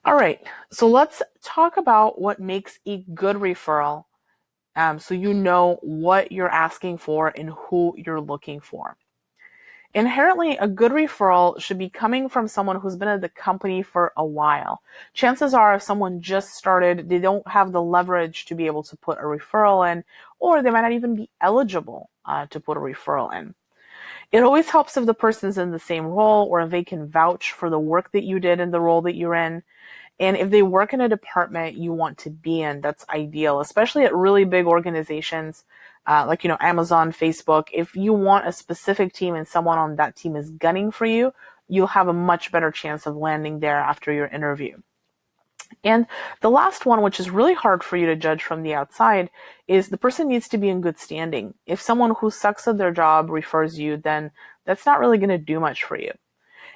All right, so let's talk about what makes a good referral, so you know what you're asking for and who you're looking for. Inherently, a good referral should be coming from someone who's been at the company for a while. Chances are, if someone just started, they don't have the leverage to be able to put a referral in, or they might not even be eligible to put a referral in. It always helps if the person's in the same role or if they can vouch for the work that you did in the role that you're in. And if they work in a department you want to be in, that's ideal, especially at really big organizations like, Amazon, Facebook. If you want a specific team and someone on that team is gunning for you, you'll have a much better chance of landing there after your interview. And the last one, which is really hard for you to judge from the outside, is the person needs to be in good standing. If someone who sucks at their job refers you, then that's not really going to do much for you.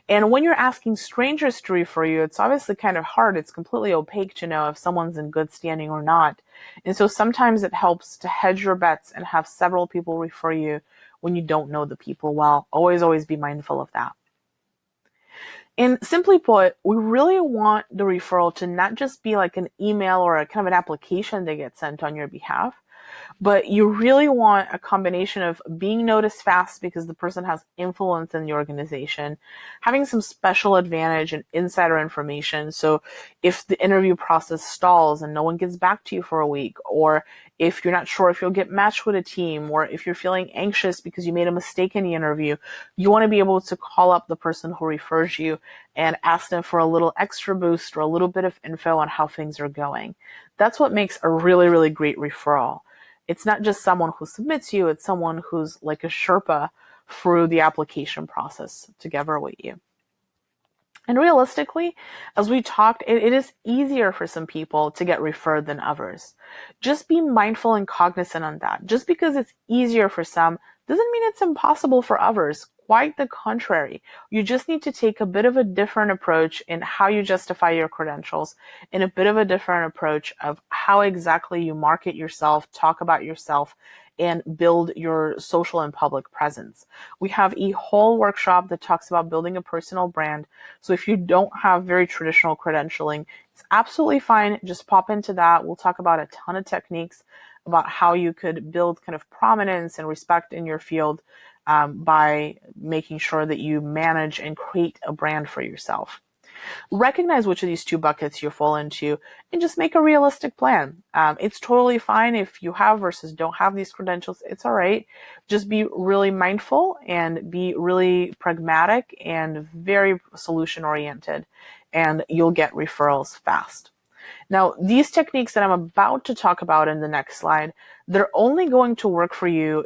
And when you're asking strangers to refer you, it's obviously kind of hard. It's completely opaque to know if someone's in good standing or not. And so sometimes it helps to hedge your bets and have several people refer you when you don't know the people well. Always be mindful of that. And simply put, we really want the referral to not just be like an email or a kind of an application that gets sent on your behalf, but you really want a combination of being noticed fast because the person has influence in the organization, having some special advantage and insider information. So if the interview process stalls and no one gets back to you for a week, or if you're not sure if you'll get matched with a team, or if you're feeling anxious because you made a mistake in the interview, you want to be able to call up the person who refers you and ask them for a little extra boost or a little bit of info on how things are going. That's what makes a really great referral. It's not just someone who submits you, it's someone who's like a Sherpa through the application process together with you. And realistically, as we talked, it is easier for some people to get referred than others. Just be mindful and cognizant on that. Just because it's easier for some doesn't mean it's impossible for others. Quite the contrary. You just need to take a bit of a different approach in how you justify your credentials, and a bit of a different approach of how exactly you market yourself, talk about yourself, and build your social and public presence. We have a whole workshop that talks about building a personal brand. So if you don't have very traditional credentialing, it's absolutely fine. Just pop into that. We'll talk about a ton of techniques about how you could build kind of prominence and respect in your field by making sure that you manage and create a brand for yourself. Recognize which of these two buckets you fall into and just make a realistic plan. It's totally fine if you have versus don't have these credentials. It's all right. Just be really mindful and be really pragmatic and very solution oriented, and you'll get referrals fast. Now, these techniques that I'm about to talk about in the next slide, they're only going to work for you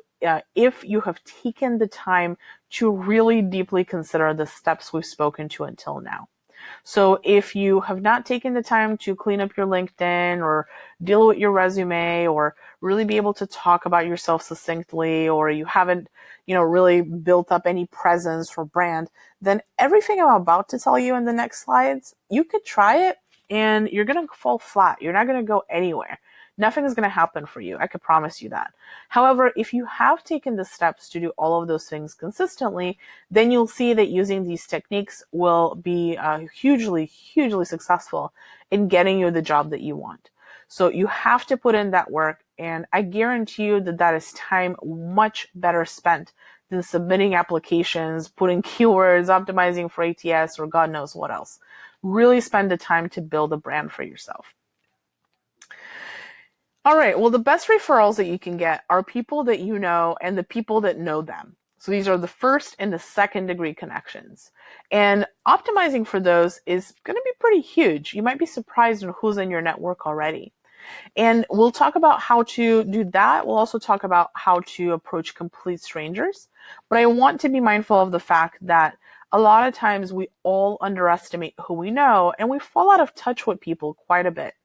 if you have taken the time to really deeply consider the steps we've spoken to until now. So if you have not taken the time to clean up your LinkedIn or deal with your resume or really be able to talk about yourself succinctly, or you haven't, really built up any presence or brand, then everything I'm about to tell you in the next slides, you could try it and you're going to fall flat. You're not going to go anywhere. Nothing is going to happen for you. I could promise you that. However, if you have taken the steps to do all of those things consistently, then you'll see that using these techniques will be hugely successful in getting you the job that you want. So you have to put in that work, and I guarantee you that that is time much better spent than submitting applications, putting keywords, optimizing for ATS, or God knows what else. Really spend the time to build a brand for yourself. All right, well, the best referrals that you can get are people that you know and the people that know them. So these are the first and the second degree connections. And optimizing for those is going to be pretty huge. You might be surprised at who's in your network already. And we'll talk about how to do that. We'll also talk about how to approach complete strangers. But I want to be mindful of the fact that a lot of times we all underestimate who we know, and we fall out of touch with people quite a bit.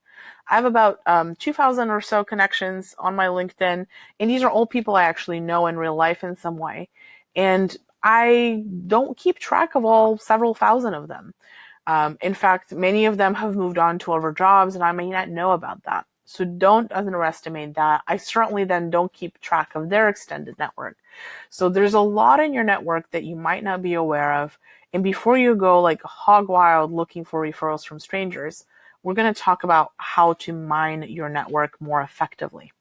I have about 2,000 or so connections on my LinkedIn, and these are all people I actually know in real life in some way. And I don't keep track of all several thousand of them. In fact, many of them have moved on to other jobs, and I may not know about that. So don't underestimate that. I certainly then don't keep track of their extended network. So there's a lot in your network that you might not be aware of, And before you go like hog wild looking for referrals from strangers, we're going to talk about how to mine your network more effectively.